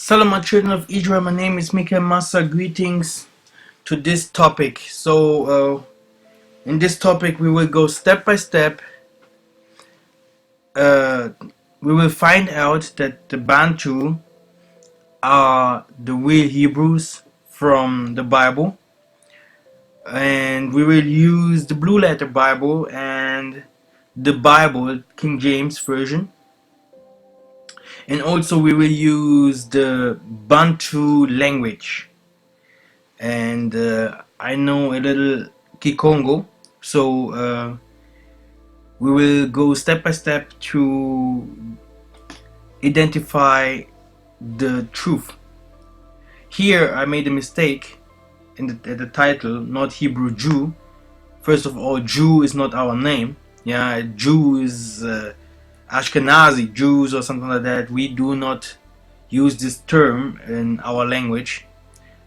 Salam, my children of Israel. My name is MIKHAEL MASSA. Greetings to this topic. In this topic, we will go step by step. We will find out that the Bantu are the real Hebrews from the Bible, and we will use the Blue Letter Bible and the Bible, King James Version. And also we will use the Bantu language, and I know a little Kikongo, so we will go step by step to identify the truth. Here I made a mistake in the title, not Hebrew Jew. First of all, Jew is not our name. Yeah, Jew is Ashkenazi Jews or something like that. We do not use this term in our language.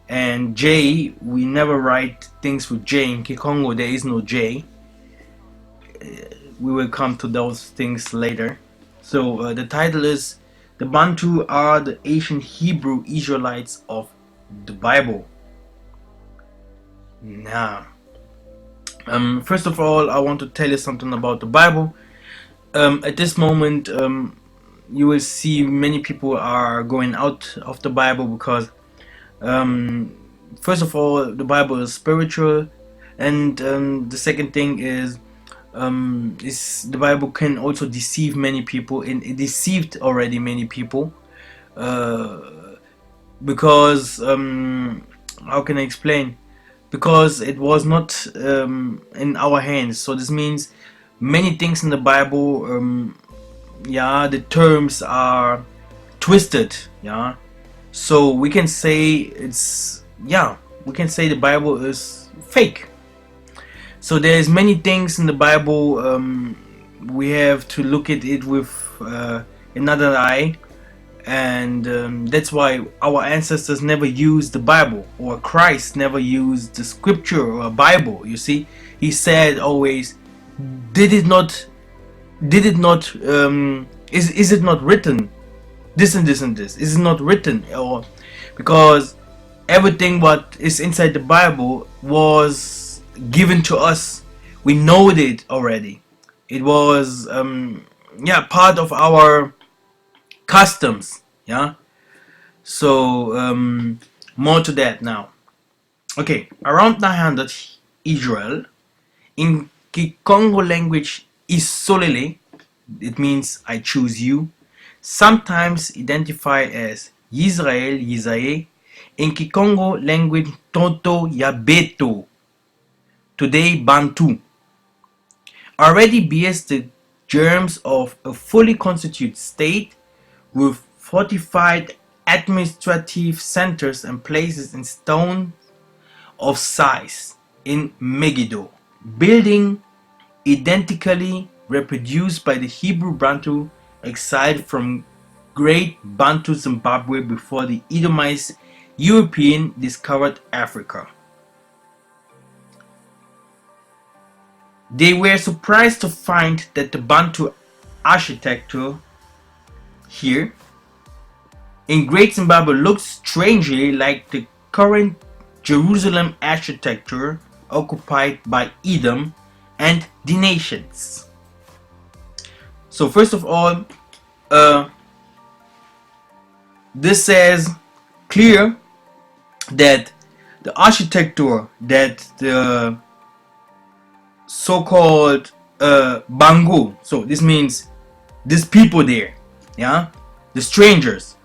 And J, we never write things with J. In Kikongo there is no J. We will come to those things later. So the title is The Bantu Are the Ancient Hebrew Israelites of the Bible. Now, first of all, I want to tell you something about the Bible. At this moment, you will see many people are going out of the Bible because, first of all, the Bible is spiritual, and the second thing is the Bible can also deceive many people, and it deceived already many people because how can I explain? Because it was not in our hands. So this means many things in the Bible, the terms are twisted, so we can say the Bible is fake. So there's many things in the Bible, we have to look at it with another eye, and that's why our ancestors never used the Bible, or Christ never used the scripture or Bible. You see, he said always, is it not written this and this and this? Is it not written? Or because everything what is inside the Bible was given to us, we know it already. It was part of our customs. So more to that now. Okay, around 900 Israel in Kikongo language is Solele, it means I choose you, sometimes identified as Yisrael, Yisaye. In Kikongo language, Tonto Yabeto, today Bantu, already bears the germs of a fully constituted state with fortified administrative centers and places in stone of size in Megiddo, building identically reproduced by the Hebrew Bantu exiled from Great Bantu Zimbabwe before the Edomite European discovered Africa. They were surprised to find that the Bantu architecture here in Great Zimbabwe looked strangely like the current Jerusalem architecture occupied by Edom and the nations. So first of all, this says clear that the architecture that the so-called Bango, so this means these people there, the strangers,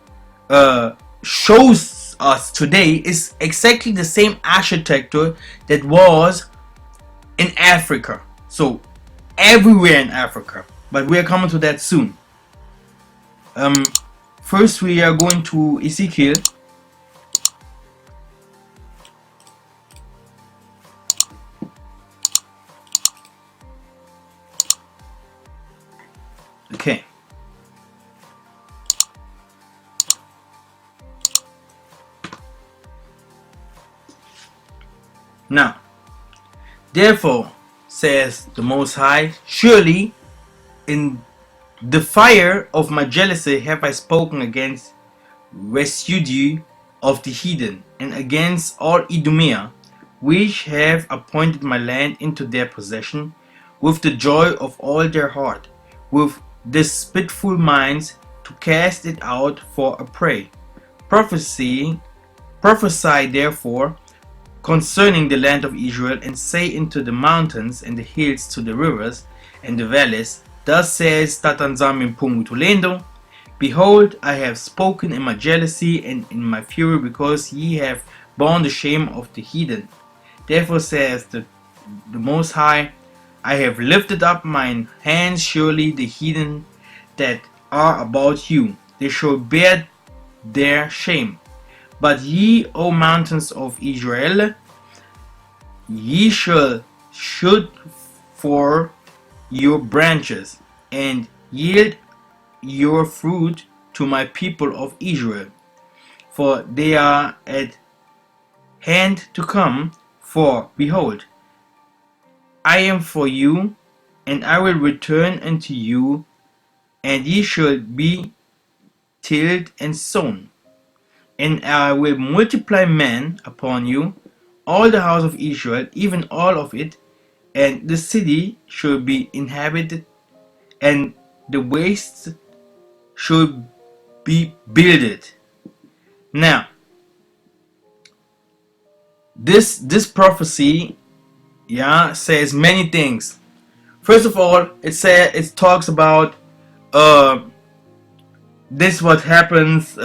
shows us today is exactly the same architecture that was in Africa. So everywhere in Africa, but we are coming to that soon. First we are going to Ezekiel. Okay. Now, therefore, says the Most High, surely in the fire of my jealousy have I spoken against residue of the heathen, and against all Idumea, which have appointed my land into their possession, with the joy of all their heart, with despiteful minds, to cast it out for a prey. Prophesy therefore concerning the land of Israel, and say into the mountains and the hills, to the rivers and the valleys, thus says Tatanzami Mpungutulendo, behold, I have spoken in my jealousy and in my fury, because ye have borne the shame of the heathen. Therefore says the Most High, I have lifted up mine hands, surely the heathen that are about you, they shall bear their shame. But ye, O mountains of Israel, ye shall shoot for your branches, and yield your fruit to my people of Israel, for they are at hand to come. For behold, I am for you, and I will return unto you, and ye shall be tilled and sown. And I will multiply men upon you, all the house of Israel, even all of it, and the city shall be inhabited, and the wastes shall be builded. Now, this prophecy, says many things. First of all, it talks about this what happens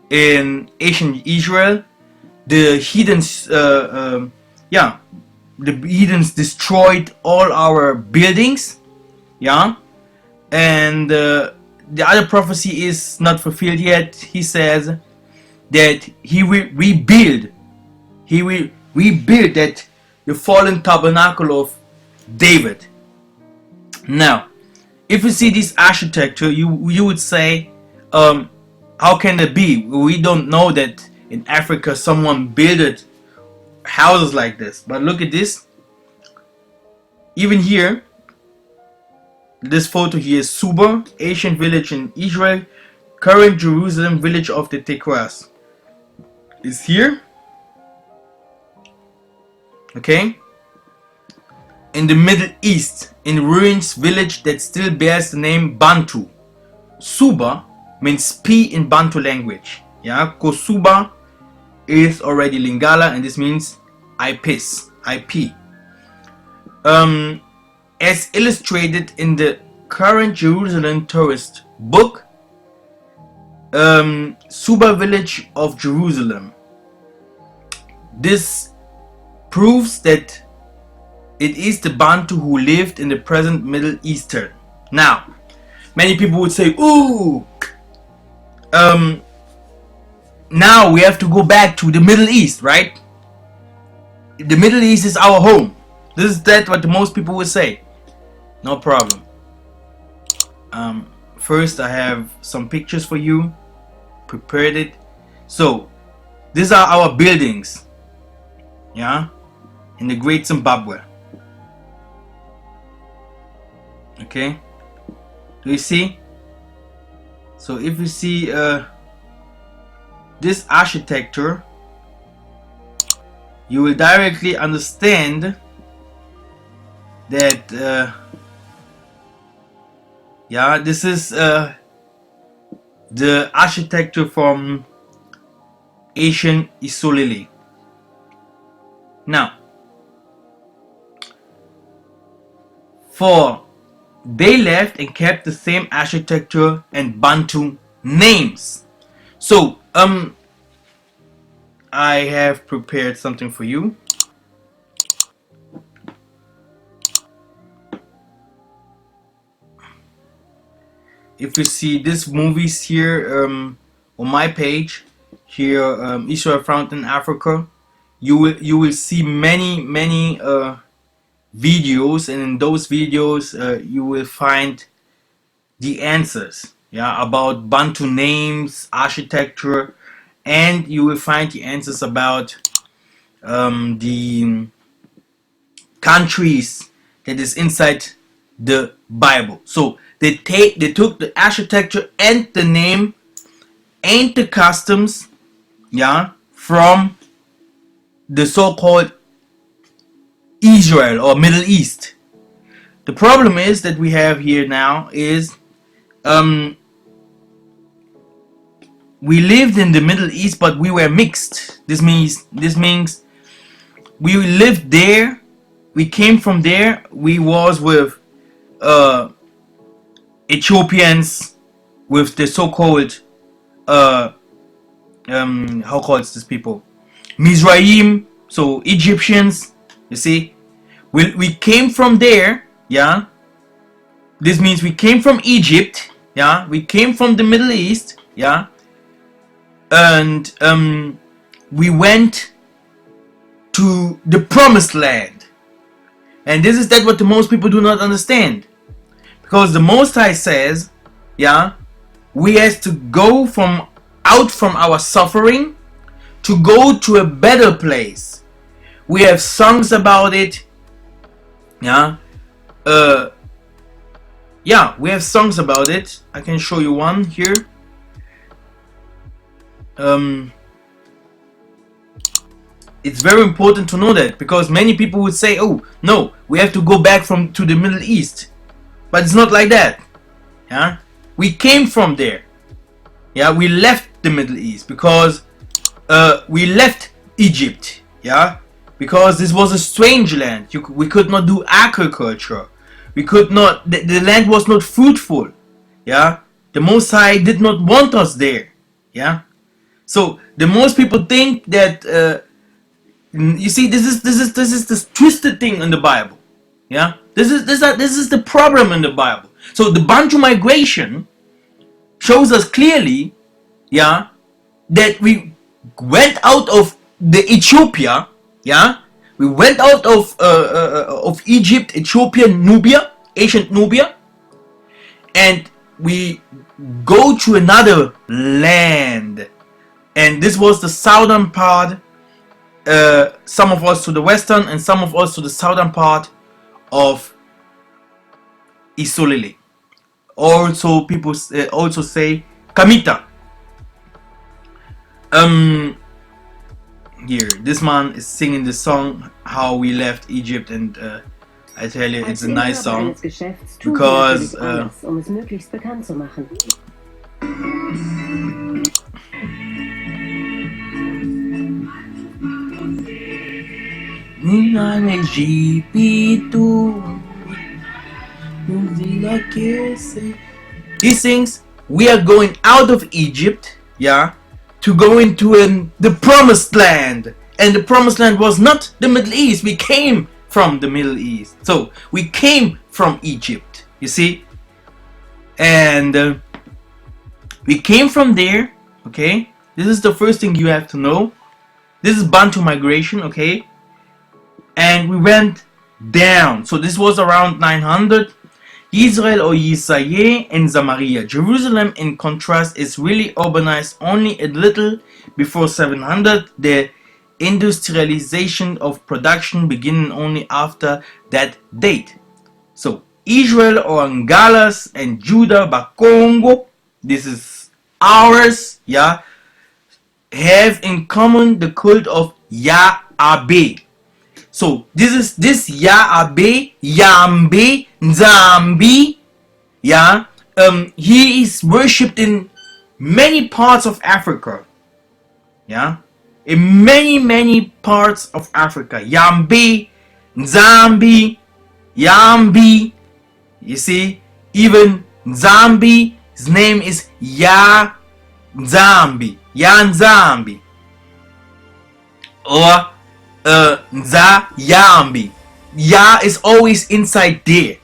in ancient Israel. The heathens, the heathens destroyed all our buildings, and the other prophecy is not fulfilled yet. He says that he will rebuild that the fallen tabernacle of David. Now, if you see this architecture, you would say, how can it be? We don't know that in Africa someone built houses like this. But look at this. Even here, this photo here is Suba, ancient village in Israel, current Jerusalem, village of the Tekwas. Is here. Okay. In the Middle East, in ruins, village that still bears the name Bantu. Suba means P in Bantu language. Kosuba is already Lingala, and this means I piss, I pee. As illustrated in the current Jerusalem tourist book, Suba village of Jerusalem. This proves that it is the Bantu who lived in the present Middle Eastern. Now, many people would say, ooh, now we have to go back to the Middle East, right? The Middle East is our home. This is what most people would say. No problem. First, I have some pictures for you. Prepared it. So, these are our buildings. In the Great Zimbabwe. Okay. Do you see? So if you see this architecture, you will directly understand that this is the architecture from ancient Isolili. Now, for they left and kept the same architecture and Bantu names. So, I have prepared something for you. If you see these movies here on my page, here Israel found in Africa, you will see many videos, and in those videos you will find the answers about Bantu names, architecture, and you will find the answers about the countries that is inside the Bible. So they took the architecture and the name ain't the customs, yeah, from the so-called Israel or Middle East. The problem is that we have here now is we lived in the Middle East, but we were mixed. This means we lived there. We came from there. We was with Ethiopians, with the so-called how called these people, Mizraim, so Egyptians. You see, we came from there. Yeah, this means we came from Egypt. Yeah, we came from the Middle East. Yeah, and we went to the promised land. And this is that what the most people do not understand, because the Most High says, yeah, we have to go from out from our suffering to go to a better place. We have songs about it. Yeah, we have songs about it. I can show you one here. It's very important to know that, because many people would say, oh no, we have to go back to the Middle East, but it's not like that. Yeah, we came from there. Yeah, we left the Middle East because we left Egypt. Yeah, because this was a strange land. We could not do agriculture. We could not. The land was not fruitful. Yeah, the Most High did not want us there. Yeah, so the most people think that. You see, this is this twisted thing in the Bible. Yeah, this is the problem in the Bible. So the Bantu migration shows us clearly, yeah, that we went out of the Ethiopia. Yeah, we went out of Egypt, Ethiopia, Nubia, ancient Nubia, and we go to another land, and this was the southern part. Some of us to the western and some of us to the southern part of Isolele. Also, people also say Kamita. Here, this man is singing the song how we left Egypt, and I tell you, it's a nice song because he sings, we are going out of Egypt, yeah, to go into the promised land. And the promised land was not the Middle East. We came from the Middle East. So we came from Egypt, you see. And we came from there, okay. This is the first thing you have to know. This is Bantu migration, okay. And we went down. So this was around 900. Israel or Yisrael and Samaria. Jerusalem, in contrast, is really urbanized only a little before 700. The industrialization of production beginning only after that date. So Israel or Angolas and Judah by Kongo, this is ours, yeah, have in common the cult of Yahweh. So this Yahweh, Yambe, Nzambi, yeah, he is worshipped in many parts of Africa, yeah, in many parts of Africa. Yambe, Nzambi, Yambi, you see, even Nzambi, his name is Ya Nzambi, Yanzambi, or Nzayambi. Ya is always inside there.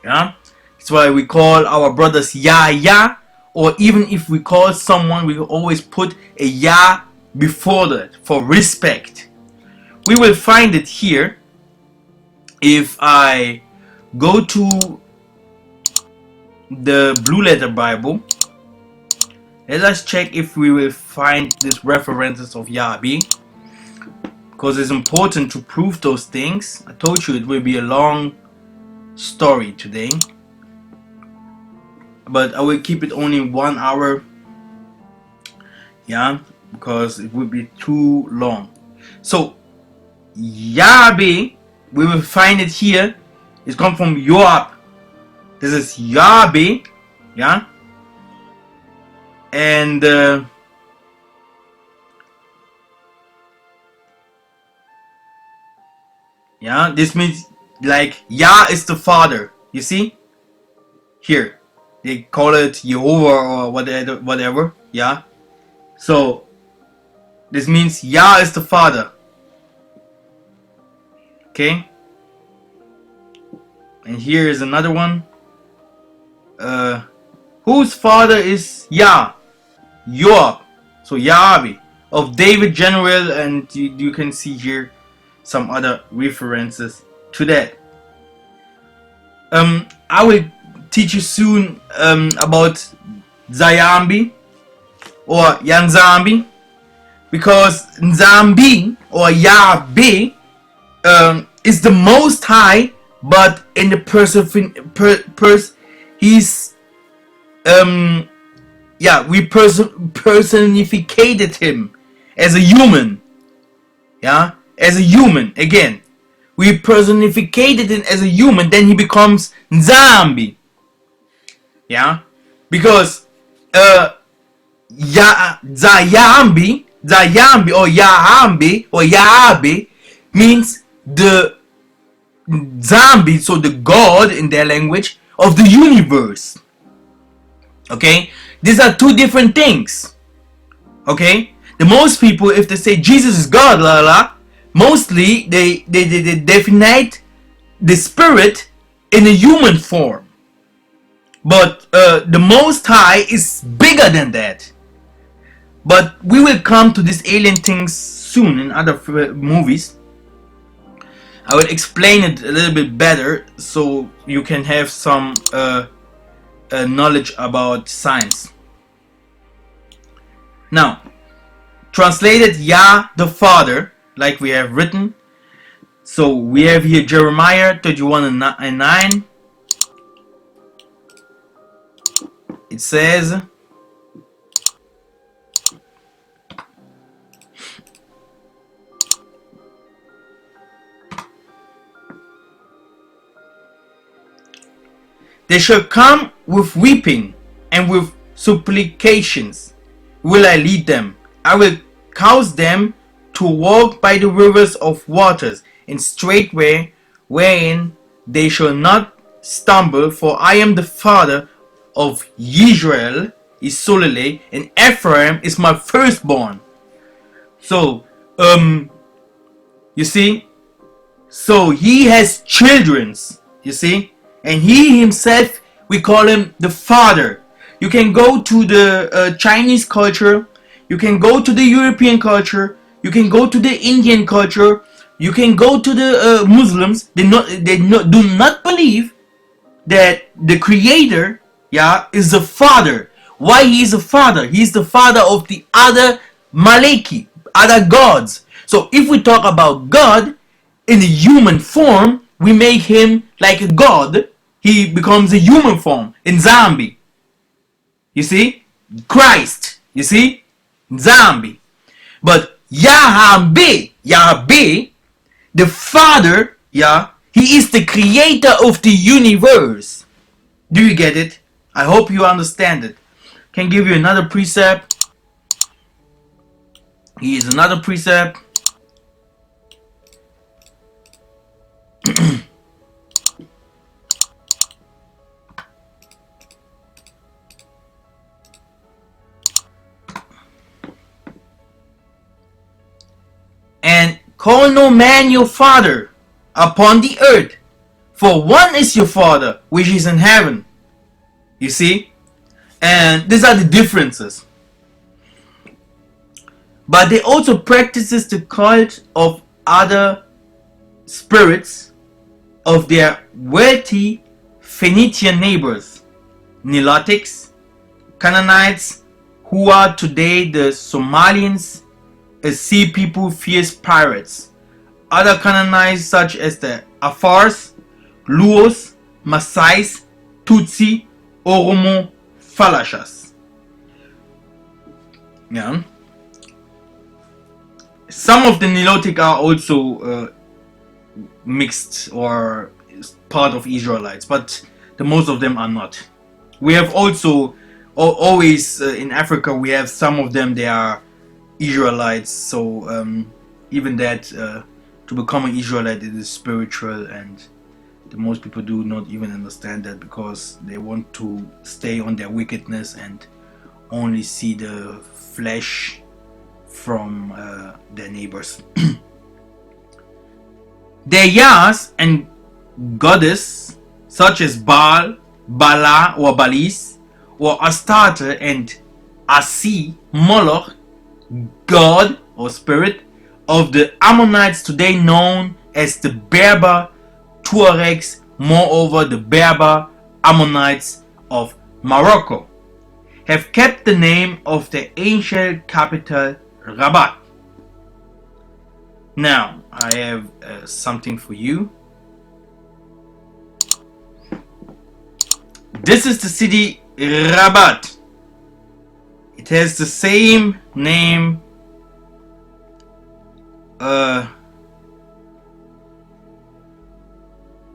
Yeah, that's why we call our brothers Ya, or even if we call someone, we will always put a Ya before that for respect. We will find it here. If I go to the Blue Letter Bible, let us check if we will find these references of Yahweh, because it's important to prove those things. I told you it will be a long story today, but I will keep it only 1 hour yeah, because it would be too long. So Yahweh, we will find it here. It's come from Yoab. This is Yahweh, yeah, and yeah, this means like Yah is the Father. You see, here they call it Jehovah or whatever. Yeah, so this means Yah is the Father. Okay, and here is another one. Whose father is Yah? Yoab. So Yahweh of David general, and you can see here some other references to that. I will teach you soon about Zayambi or Yanzambi, because Nzambi or Yahweh is the Most High, but in the he's we personificated him as a human. Yeah, as a human again. We personificated him as a human, then he becomes Nzambi. Yeah, because Zayambi or Yahambi or Yahabe means the Zambi, so the God in their language of the universe. Okay, these are two different things. Okay, the most people, if they say Jesus is God, la la, mostly they define the spirit in a human form. But the Most High is bigger than that. But we will come to these alien things soon in other movies. I will explain it a little bit better so you can have some knowledge about science. Now, translated Yah the Father, like we have written. So we have here Jeremiah 31:9. It says, they shall come with weeping and with supplications will I lead them. I will cause them to walk by the rivers of waters in straight way, wherein they shall not stumble. For I am the Father of Israel is Solele, and Ephraim is my firstborn. So, you see, so he has childrens, you see, and he himself, we call him the Father. You can go to the Chinese culture, you can go to the European culture, you can go to the Indian culture, you can go to the Muslims. They do not believe that the Creator, is the Father. Why he is the Father? He is the Father of the other Maleki, other gods. So if we talk about God in a human form, we make him like a god. He becomes a human form in Zambi. You see? Christ. You see? Zambi. But Yahweh, the Father, he is the creator of the universe. Do you get it? I hope you understand it. Can give you another precept. He is another precept. And call no man your father upon the earth, for one is your Father which is in heaven. You see? And these are the differences. But they also practices the cult of other spirits of their wealthy Phoenician neighbors, Nilotics, Canaanites, who are today the Somalians, a sea people, fierce pirates. Other Canaanites such as the Afars, Luos, Maasais, Tutsi, Oromo, Falashas. Yeah. Some of the Nilotic are also mixed or part of Israelites, but the most of them are not. We have also always in Africa we have some of them, they are Israelites. So even that to become an Israelite, it is spiritual, and the most people do not even understand that, because they want to stay on their wickedness and only see the flesh from their neighbors. Their Yahs and goddess such as Baal, Bala or Balis, or Astarte and Asi, Moloch, god or spirit of the Ammonites, today known as the Berber Tuaregs, moreover the Berber Ammonites of Morocco, have kept the name of the ancient capital Rabat. Now I have something for you. This is the city Rabat. It has the same name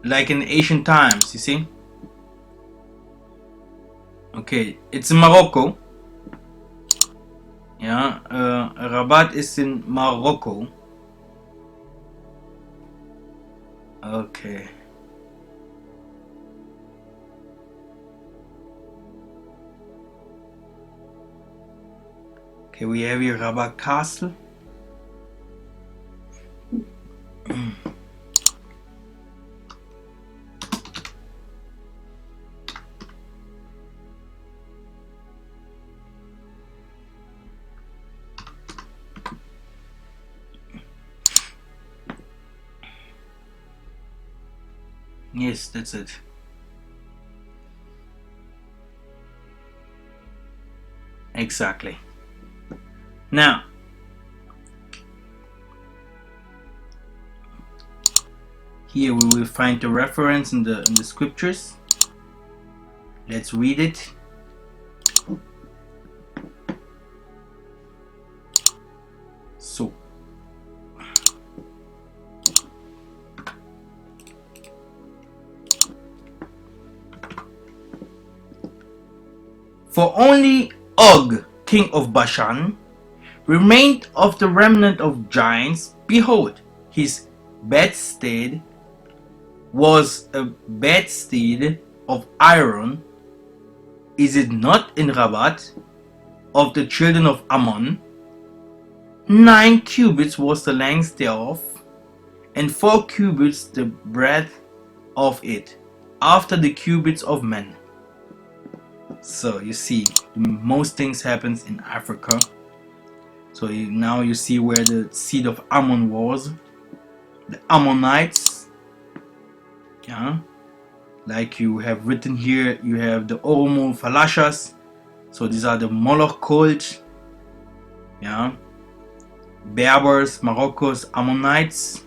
like in ancient times, you see. Okay, it's in Morocco. Yeah, Rabat is in Morocco. Okay. Okay, we have here Rabat Castle. Yes, that's it. Exactly. Now, here we will find the reference in the scriptures. Let's read it. So, for only Og, king of Bashan, remained of the remnant of giants. Behold, his bedstead was a bedstead of iron. Is it not in Rabat of the children of Ammon? 9 cubits was the length thereof, and 4 cubits the breadth of it, after the cubits of men. So you see, most things happens in Africa. So now you see where the seed of Ammon was. The Ammonites. Yeah. Like you have written here, you have the Oromo Falashas. So these are the Moloch cult. Yeah. Berbers, Morocco's Ammonites.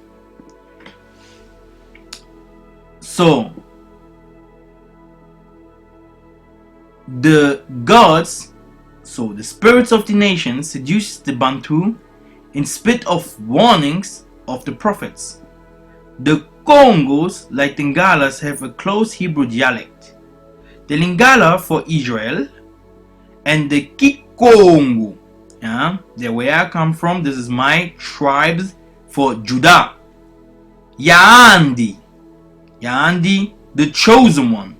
So the gods, so the spirits of the nations, seduced the Bantu in spite of warnings of the prophets. The Kongos, like the Lingalas, have a close Hebrew dialect. The Lingala for Israel, and the Kikongo, yeah, there where I come from, this is my tribes, for Judah. Yaandi, the chosen one.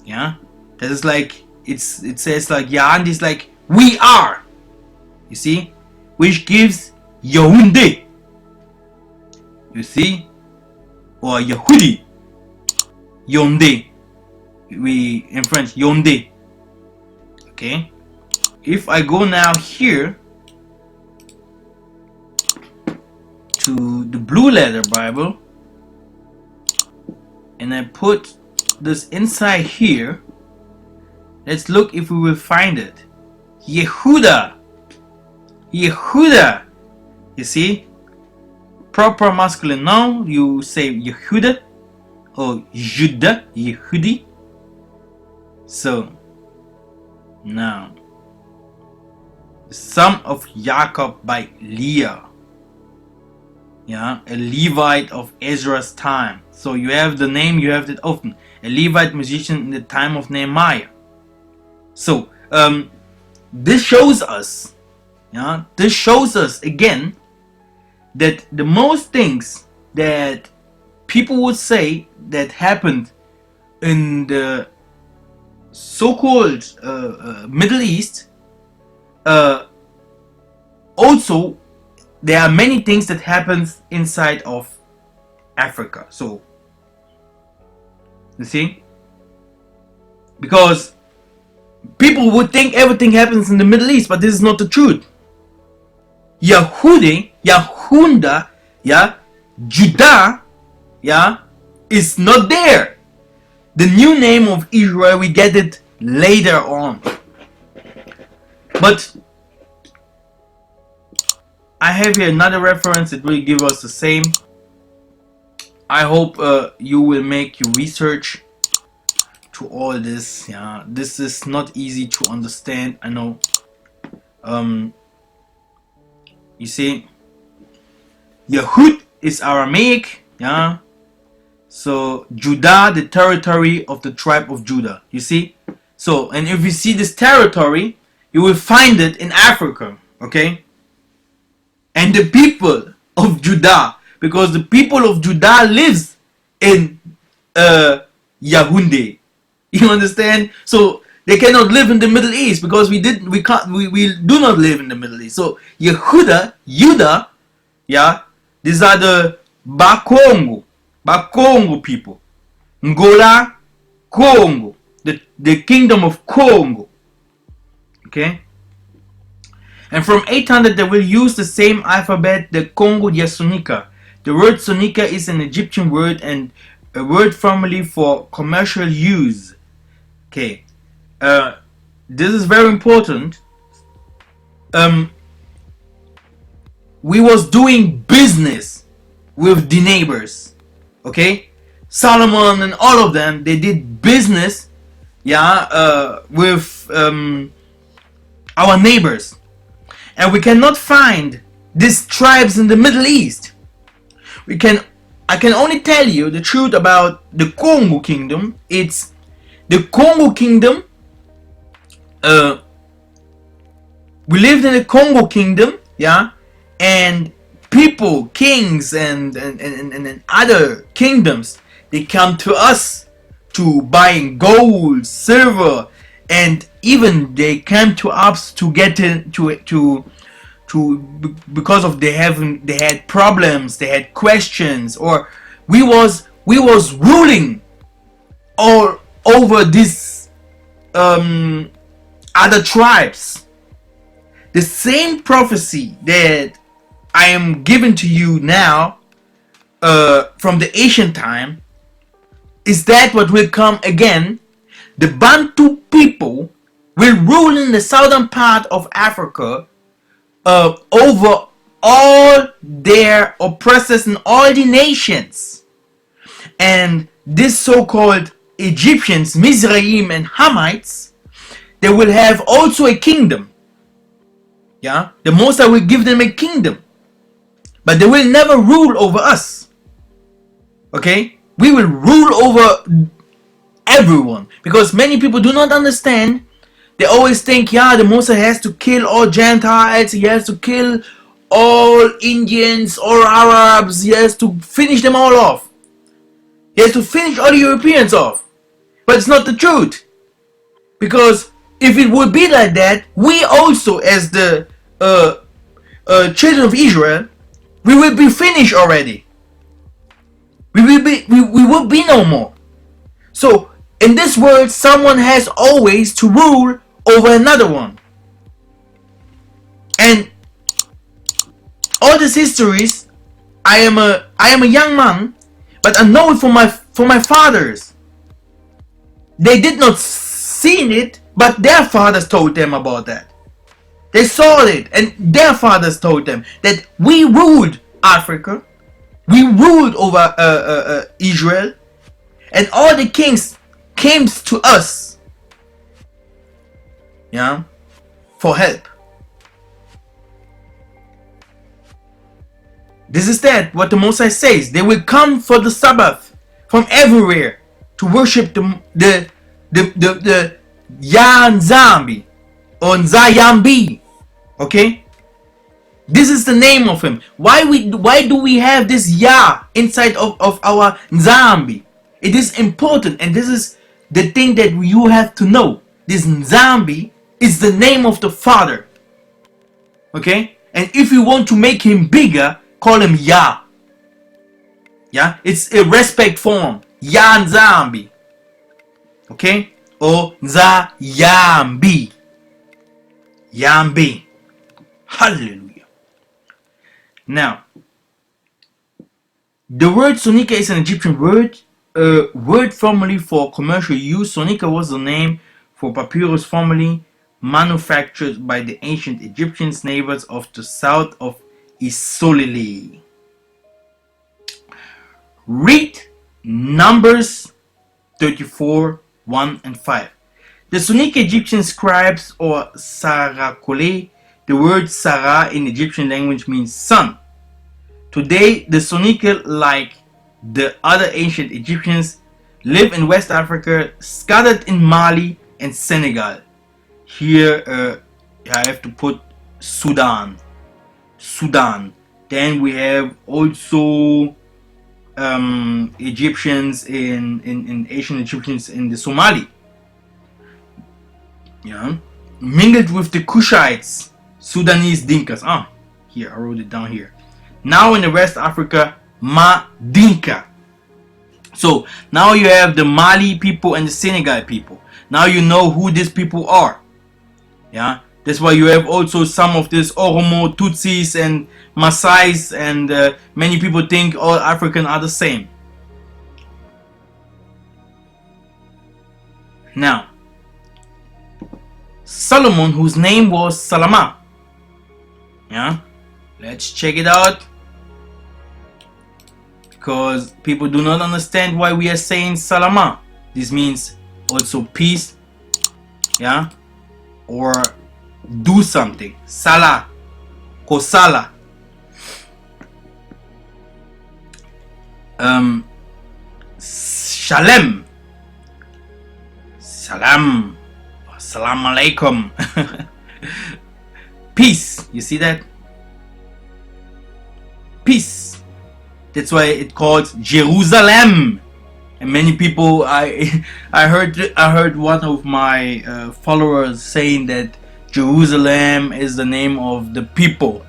Yeah, that is like, it says like Yaandi is like we are, you see, which gives Yahunde, you see, or Yahudi, Yonde, we in French Yonde. Okay, if I go now here to the Blue Letter Bible and I put this inside here, let's look if we will find it. Yehuda, you see, proper masculine noun, you say Yehuda or Judah, Yehudi. So now, the son of Jacob by Leah. Yeah, a Levite of Ezra's time. So you have the name, you have it often. A Levite musician in the time of Nehemiah. So this shows us, yeah, this shows us again that the most things that people would say that happened in the so-called Middle East, also there are many things that happens inside of Africa. So you see, because people would think everything happens in the Middle East, but this is not the truth. Yahudi, Yahunda, yeah, Judah, yeah, is not there. The new name of Israel, we get it later on. But I have here another reference that will give us the same. I hope you will make your research to all this. Yeah, this is not easy to understand, I know. You see, Yahud is Aramaic, yeah. So Judah, the territory of the tribe of Judah. You see, so and if you see this territory, you will find it in Africa, okay. And the people of Judah, because the people of Judah lives in Yaoundé. You understand? So they cannot live in the Middle East because we do not live in the Middle East. So Yehuda, Judah, yeah, these are the Bakongo people. Angola, Congo, the kingdom of Congo. Okay? And from 800 they will use the same alphabet, the Kongo Sonika. The word Sonika is an Egyptian word and a word formerly for commercial use. Okay, this is very important. We was doing business with the neighbors. Okay, Solomon and all of them, they did business, yeah, with our neighbors. And we cannot find these tribes in the Middle East. I can only tell you the truth about the Kongo kingdom. It's the Kongo kingdom. We lived in the Kongo kingdom, yeah, and people, kings, and other kingdoms, they come to us to buying gold, silver, and even they came to us to get to because of they had problems, they had questions, or we was ruling all over these other tribes. The same prophecy that I am giving to you now from the ancient time is that what will come again. The Bantu people will rule in the southern part of Africa over all their oppressors in all the nations. And this so-called Egyptians, Mizraim and Hamites, they will have also a kingdom. Yeah, the Most High will give them a kingdom, but they will never rule over us. Okay, we will rule over everyone, because many people do not understand. They always think, yeah, the Most High has to kill all Gentiles, he has to kill all Indians, all Arabs, he has to finish them all off. He has to finish all the Europeans off. But it's not the truth. Because if it would be like that, we also, as the children of Israel, we will be finished already. We will be no more. So, in this world, someone has always to rule over another one. And all these histories, I am a young man, but I know it from my fathers. They did not see it, but their fathers told them about that. They saw it, and their fathers told them that we ruled Africa, we ruled over Israel, and all the kings came to us, yeah, for help. This is that what the Most High says. They will come for the Sabbath from everywhere to worship the Yanzambi or Nzayambi. Okay? This is the name of him. Why do we have this Yah inside of our Nzambi? It is important, and this is the thing that you have to know. This Nzambi is the name of the Father. Okay? And if you want to make him bigger, call him Yah. Yeah? It's a respect form. Yah Nzambi. Okay? Or Nzayambi. Yambi. Hallelujah. Now, the word Sonika is an Egyptian word. Word formerly for commercial use. Sonika was the name for papyrus formerly manufactured by the ancient Egyptians, neighbors of the south of Isolili. Read Numbers 34, 1 and 5. The Sonika Egyptian scribes or Sarakole, the word Sarah in Egyptian language means son. Today, the Sonika, like the other ancient Egyptians, live in West Africa, scattered in Mali and Senegal. Here, I have to put Sudan. Then we have also Egyptians in Asian Egyptians in the Somali. Yeah, mingled with the Kushites, Sudanese Dinkas. Here I wrote it down here. Now in the West Africa, Dinka. So now you have the Mali people and the Senegal people. Now you know who these people are. Yeah, that's why you have also some of this Oromo, Tutsis and Maasais, and many people think all African are the same. Now, Solomon, whose name was Salama. Yeah, let's check it out, because people do not understand why we are saying Salama. This means also peace, yeah, or do something. Salah, Kosala. Shalem, Salam, Salam alaikum. Peace. You see that? Peace. That's why it called Jerusalem. And many people, I heard one of my followers saying that Jerusalem is the name of the people.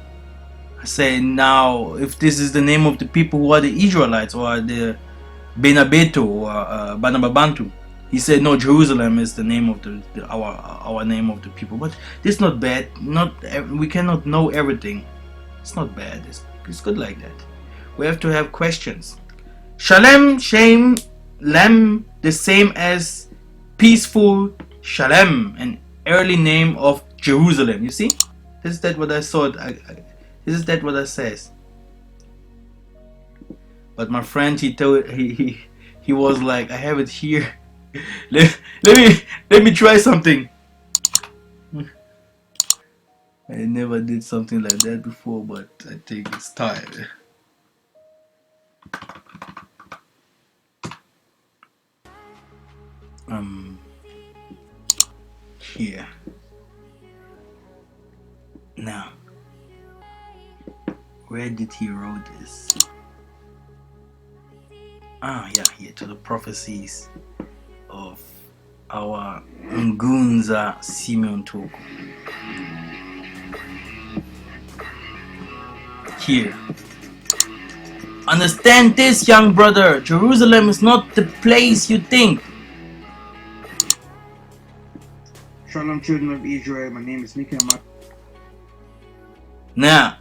I say, now, if this is the name of the people, who are the Israelites or the Benabeto or Bantu? He said, no, Jerusalem is the name of our name of the people. But this is not bad. We cannot know everything. It's not bad. It's good like that. We have to have questions. Shalem, Shem, Lem, the same as peaceful. Shalem, an early name of Jerusalem. You see? This is that what I saw. This is that what I says. But my friend, he was like, I have it here. let me try something. I never did something like that before, but I think it's time. Here. Now, where did he wrote this? Yeah, here to the prophecies of our Ngunza Simeon Toko. Here. Understand this, young brother. Jerusalem is not the place you think. Shalom, children of Israel. My name is MIKHAEL. Now,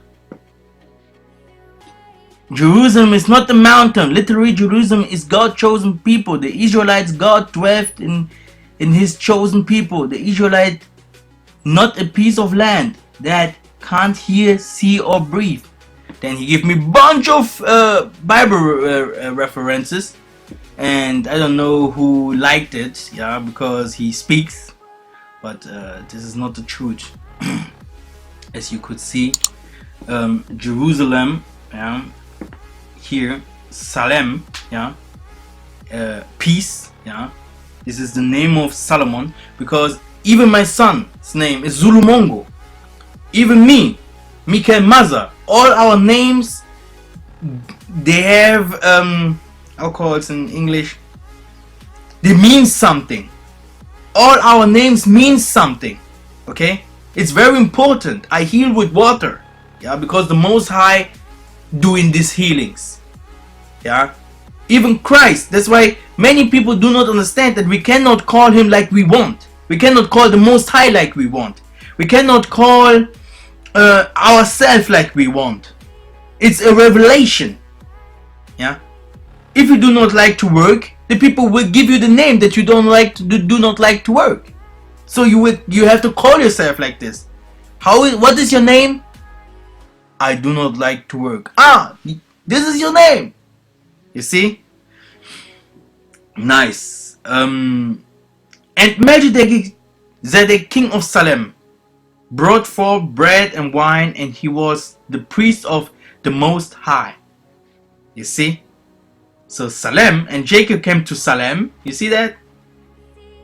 Jerusalem is not the mountain. Literally, Jerusalem is God's chosen people. The Israelites, God dwelt in his chosen people. The Israelite, not a piece of land that can't hear, see, or breathe. Then he gave me a bunch of Bible references, and I don't know who liked it, yeah, because he speaks, but this is not the truth. As you could see, Jerusalem here Salem, peace, this is the name of Solomon, because even my son's name is Zulu Mongo, even me, MIKHAEL Maza, all our names, they have I'll call it in English, they mean something. All our names mean something. Okay, it's very important. I heal with water, because the Most High doing these healings. Even Christ. That's why many people do not understand that we cannot call him like we want. We cannot call the Most High like we want. We cannot call ourselves like we want. It's a revelation. If you do not like to work, the people will give you the name that you do not like to work. So you have to call yourself like this. What is your name? I do not like to work. This is your name. You see? Nice. And Melchizedek, king of Salem, brought forth bread and wine, and he was the priest of the Most High. You see? So Salem, and Jacob came to Salem. You see that?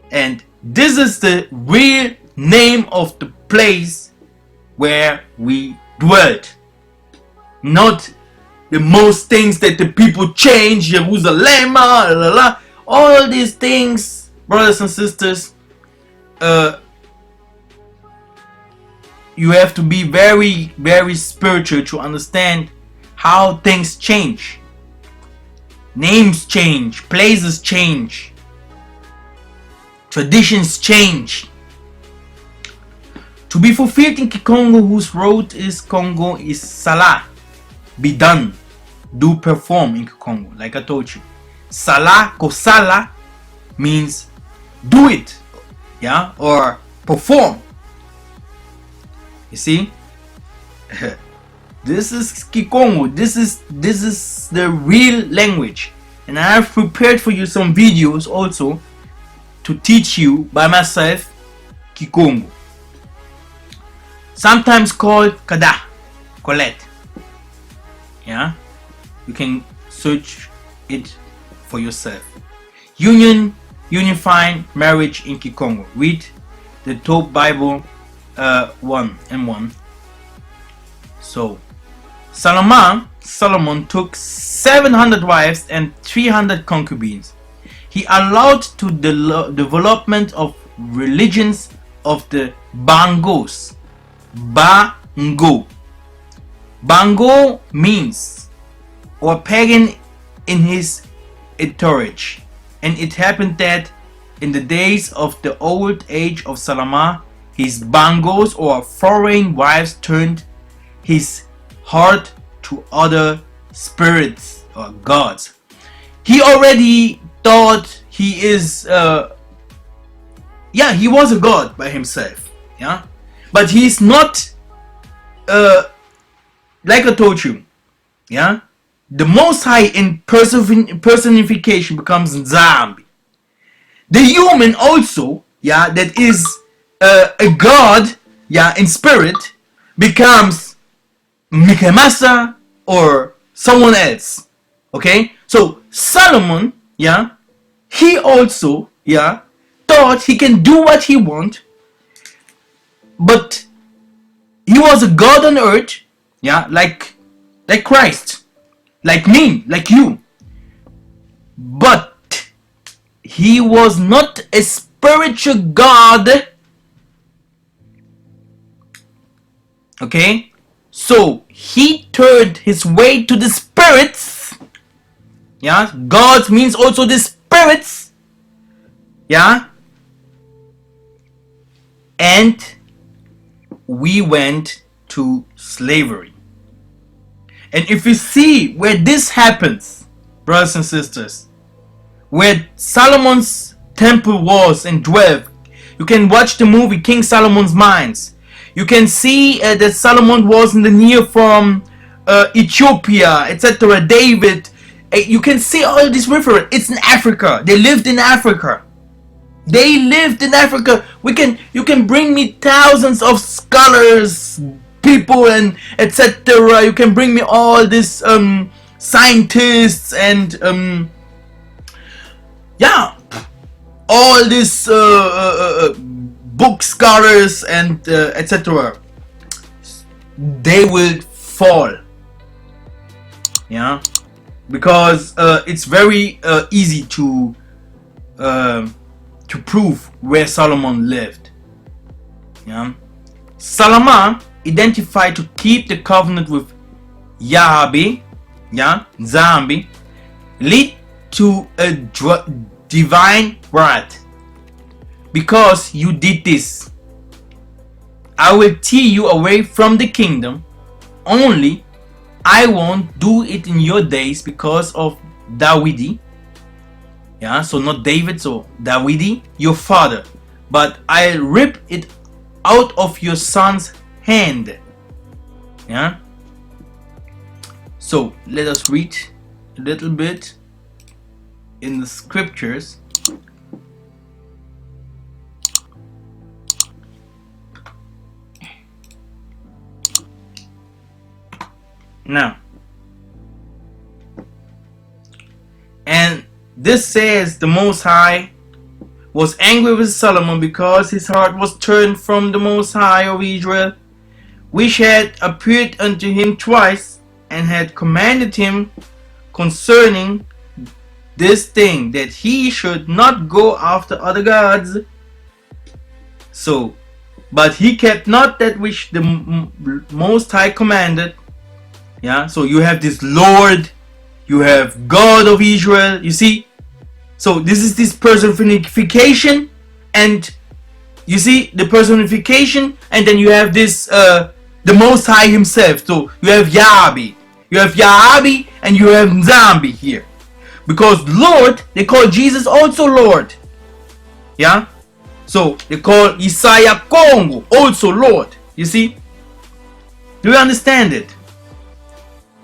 And this is the real name of the place where we dwelt. Not the most things that the people change, Jerusalem, all these things, brothers and sisters. You have to be very, very spiritual to understand how things change. Names change, places change, traditions change. To be fulfilled in Kikongo, whose root is Kongo, is Salah, be done, do perform in Kikongo, like I told you. Salah, Kosala means do it, or perform. You see? This is Kikongo. This is the real language, and I have prepared for you some videos also to teach you by myself Kikongo. Sometimes called Kada, Colette. You can search it for yourself. Unifying marriage in Kikongo. Read the top Bible 1:1. So Solomon took 700 wives and 300 concubines. He allowed to the development of religions of the Bangos. Bango means or pagan in his entourage, and it happened that in the days of the old age of Solomon, his Bangos or foreign wives turned his heart to other spirits or gods. He already thought he is he was a god by himself, but he's not like I told you, the Most High in personification becomes Nzambi. The human also, that is a god, in spirit, becomes MIKHAEL MASSA or someone else. Okay, so Solomon, he also, thought he can do what he want, but he was a god on earth, like Christ, like me, like you, but he was not a spiritual god. Okay, so he turned his way to the spirits. God means also the spirits. And we went to slavery. And if you see where this happens, brothers and sisters, where Solomon's temple was and dwelt, you can watch the movie King Solomon's Mines. You can see that Solomon was in the near from Ethiopia, etc. David. You can see all these references. It's in Africa. They lived in Africa. You can bring me thousands of scholars, people and etc. You can bring me all this scientists and yeah, all these book scholars and etc. They will fall. Yeah, because it's very easy to prove where Solomon lived. Yeah, Solomon identified to keep the covenant with Yahweh, yeah, Zambia, lead to a divine wrath. Because you did this, I will tear you away from the kingdom. Only I won't do it in your days because of Dawidi. Yeah, so not David, so Dawidi, your father. But I'll rip it out of your son's hand. Yeah. So let us read a little bit in the scriptures. Now, and this says the Most High was angry with Solomon because his heart was turned from the Most High of Israel, which had appeared unto him twice, and had commanded him concerning this thing, that he should not go after other gods. So, but he kept not that which the Most High commanded. Yeah, so you have this Lord, you have God of Israel, you see. So this is this personification, and you see the personification, and then you have this the Most High himself. So you have Yahweh, and you have Zambia here, because Lord, they call Jesus also Lord. Yeah, so they call Isaiah Kongo also Lord. You see, do you understand it?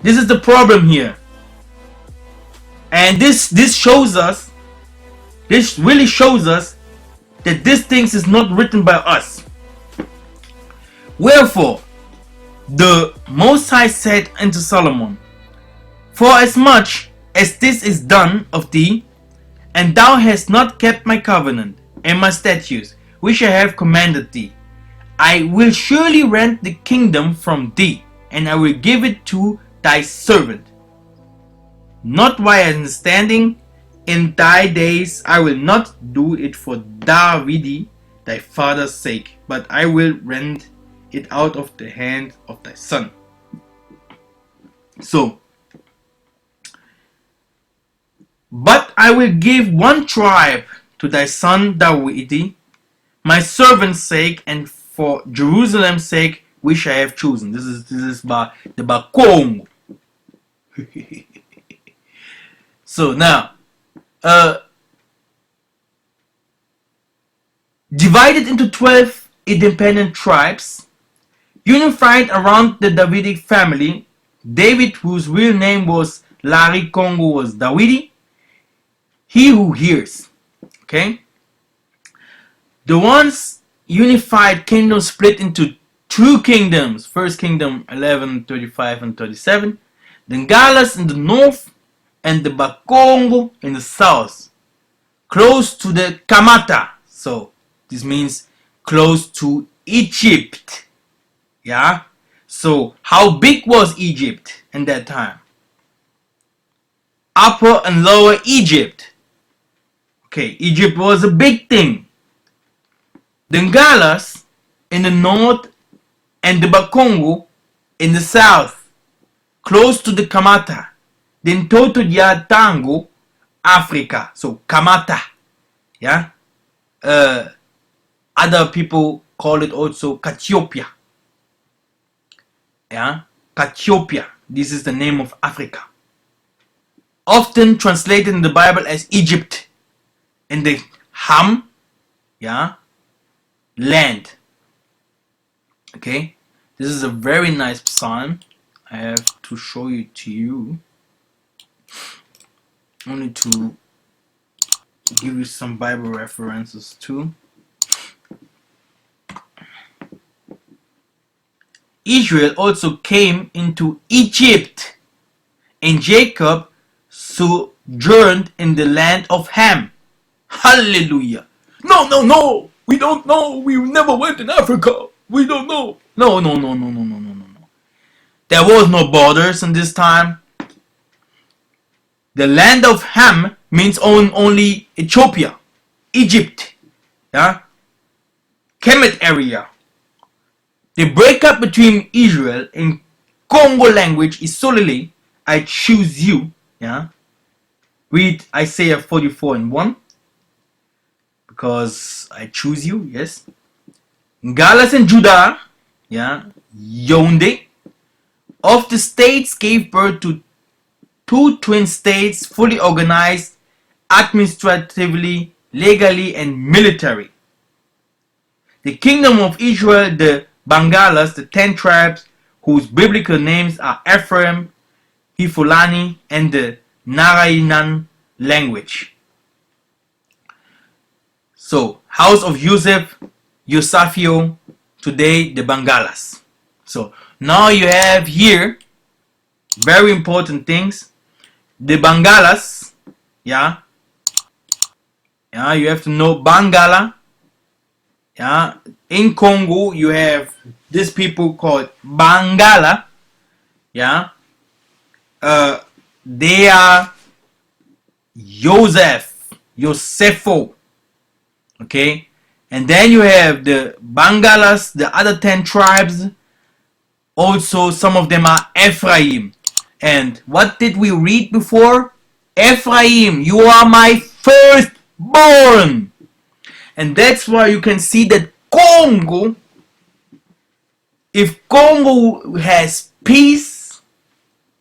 This is the problem here, and this shows us, this really shows us that this things is not written by us. Wherefore the Most High said unto Solomon, for as much as this is done of thee, and thou hast not kept my covenant and my statutes which I have commanded thee, I will surely rent the kingdom from thee, and I will give it to thy servant, not by understanding. In thy days I will not do it for Dawidi thy father's sake, but I will rend it out of the hand of thy son. So, but I will give one tribe to thy son Dawidi, my servant's sake, and for Jerusalem's sake, which I have chosen. This is by the Kongo. So now, divided into 12 independent tribes, unified around the Davidic family. David, whose real name was Larry Kongo, was Dawidi, he who hears. Okay, the once unified kingdom split into two kingdoms. First kingdom 11:35 and 37, the Ngalas in the north and the Bakongo in the south, close to the Kamata. So this means close to Egypt. Yeah, so how big was Egypt in that time? Upper and lower Egypt. Okay, Egypt was a big thing. The Ngalas in the north and the Bakongo in the south, close to the Kamata. Then Toto dia Tango, Africa. So Kamata. Yeah. Other people call it also Ethiopia. Yeah. Ethiopia. This is the name of Africa. Often translated in the Bible as Egypt. In the Ham, yeah, land. Okay. This is a very nice psalm. I have to show it to you. Only to give you some Bible references too. Israel also came into Egypt, and Jacob sojourned in the land of Ham. Hallelujah. No, no, no. We don't know. We never went in Africa. We don't know. No, no, no, no, no, no, no, no, no. There was no borders in this time. The land of Ham means only Ethiopia, Egypt, yeah, Kemet area. The breakup between Israel and Congo language is solely I choose you, yeah. Read Isaiah 44:1, because I choose you, yes. Galas and Judah, yeah, Yaoundé, of the states gave birth to two twin states, fully organized administratively, legally, and military. The kingdom of Israel, the Bangalas, the 10 tribes whose biblical names are Ephraim, Hifulani, and the Narainan language. So, house of Yosef, Yosafio, today the Bangalas. So, now you have here very important things. The Bangalas, yeah, you have to know Bangala. Yeah, in Congo you have this people called Bangala. Yeah, they are Yosefo. Okay, and then you have the Bangalas, the other 10 tribes. Also, some of them are Ephraim. And what did we read before? Ephraim, you are my firstborn. And that's why you can see that Congo, if Congo has peace,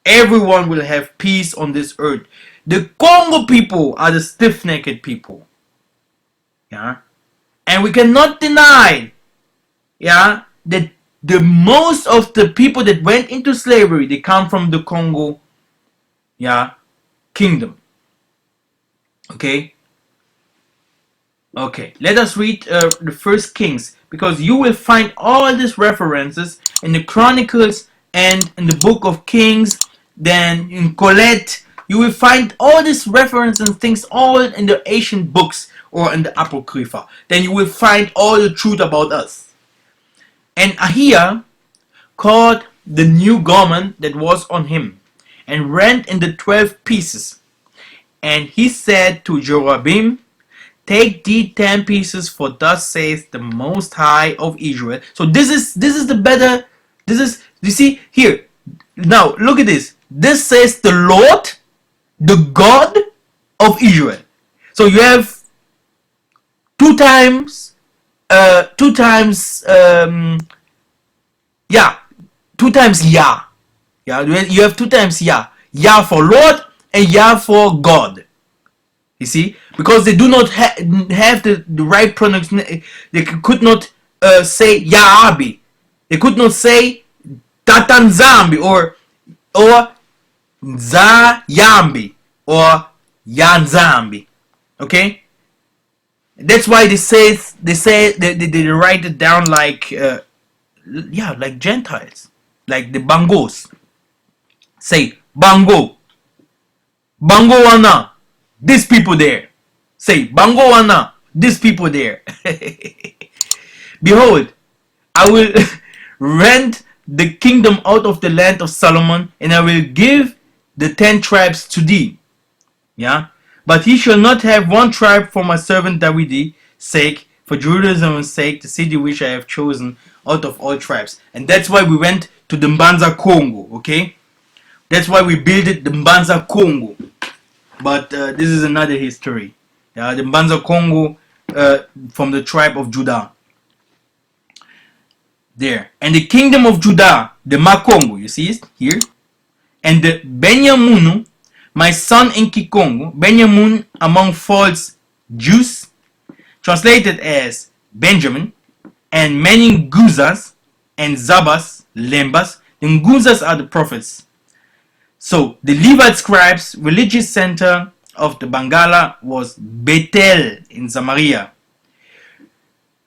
everyone will have peace on this earth. The Congo people are the stiff-necked people. Yeah. And we cannot deny, yeah, that the most of the people that went into slavery, they come from the Congo, yeah, kingdom. Okay. Okay, let us read the first Kings, because you will find all these references in the Chronicles and in the book of Kings. Then in Colette, you will find all these references and things all in the ancient books or in the Apocrypha. Then you will find all the truth about us. And Ahiah caught the new garment that was on him and rent in the 12 pieces. And he said to Jeroboam, take thee 10 pieces, for thus saith the Most High of Israel. So this is the better. This is, you see here. Now look at this. This says the Lord, the God of Israel. So you have two times Yah. 2 times Yah. Yeah, you have 2 times Yah. Yah for Lord and Yah for God. You see, because they do not have the right pronunciation. They could not say Yaabi. They could not say Tatanzambi or Zayambi or Yanzambi. Okay, that's why they write it down like like Gentiles, like the Bangos. Say Bango, Bangoana. These people there. Say, Bangoana, these people there. Behold, I will rend the kingdom out of the land of Solomon, and I will give the 10 tribes to thee. Yeah? But he shall not have one tribe for my servant David's sake, for Jerusalem's sake, the city which I have chosen out of all tribes. And that's why we went to the Mbanza Congo, okay? That's why we built it the Mbanza Congo. But this is another history. The Mbanza Congo from the tribe of Judah. There. And the kingdom of Judah, the Makongo, you see it here? And the Benyamunu, my son in Kikongo, Benjamin among false Jews, translated as Benjamin, and many Nguzas and Zabas, Lembas. The Nguzas are the prophets. So the Levite scribes' religious center of the Bangala was Bethel in Samaria,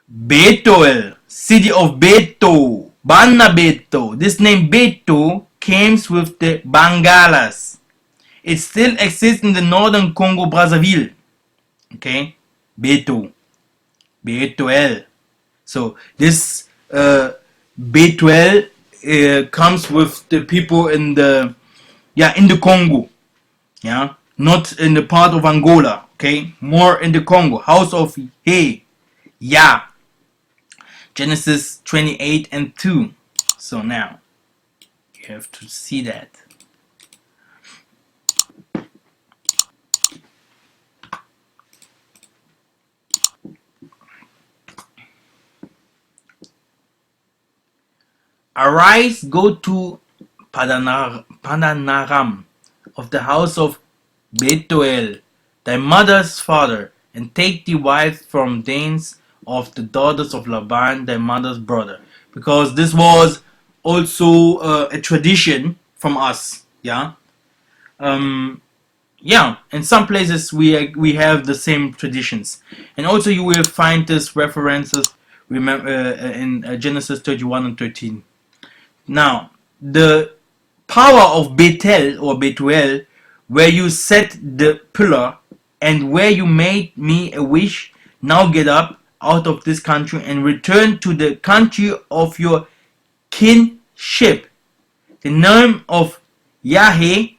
Bethel, city of Beto Bana Beto. This name Beto comes with the Bangalas. It still exists in the northern Kongo Brazzaville. Okay, Beto, B12. So this B12 comes with the people in the Congo, not in the part of Angola. Okay, more in the Congo. House of He, yeah. Genesis 28 and 2. So now you have to see that. Arise, go to Padanaram of the house of Betuel, thy mother's father, and take thee wife from thence of the daughters of Laban, thy mother's brother. Because this was also a tradition from us, yeah. In some places we have the same traditions, and also you will find this references in Genesis 31 and 13. Now, the power of Bethel or Betuel, where you set the pillar and where you made me a wish, now get up out of this country and return to the country of your kinship. The name of Yahweh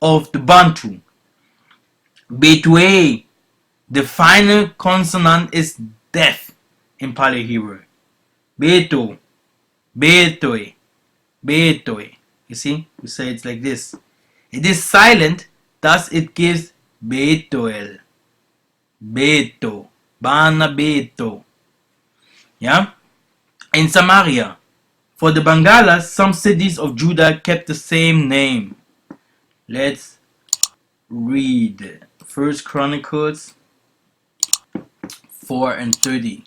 of the Bantu. Betuel. The final consonant is death in Pali Hebrew. Beto. Betoe. Betoe. You see? We say it's like this. It is silent, thus it gives Betoel. Beto. Bana Beto. Yeah? In Samaria, for the Bangalas, some cities of Judah kept the same name. Let's read First Chronicles 4 and 30.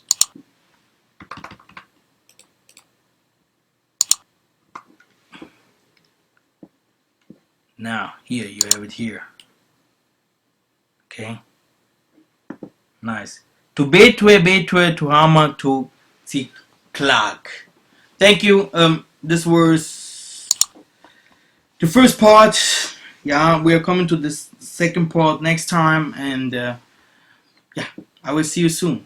Now, here, you have it here. Okay? Nice. To Betwe, to Hama, to Tsiklag. Thank you. This was the first part. Yeah, we are coming to this second part next time. And, I will see you soon.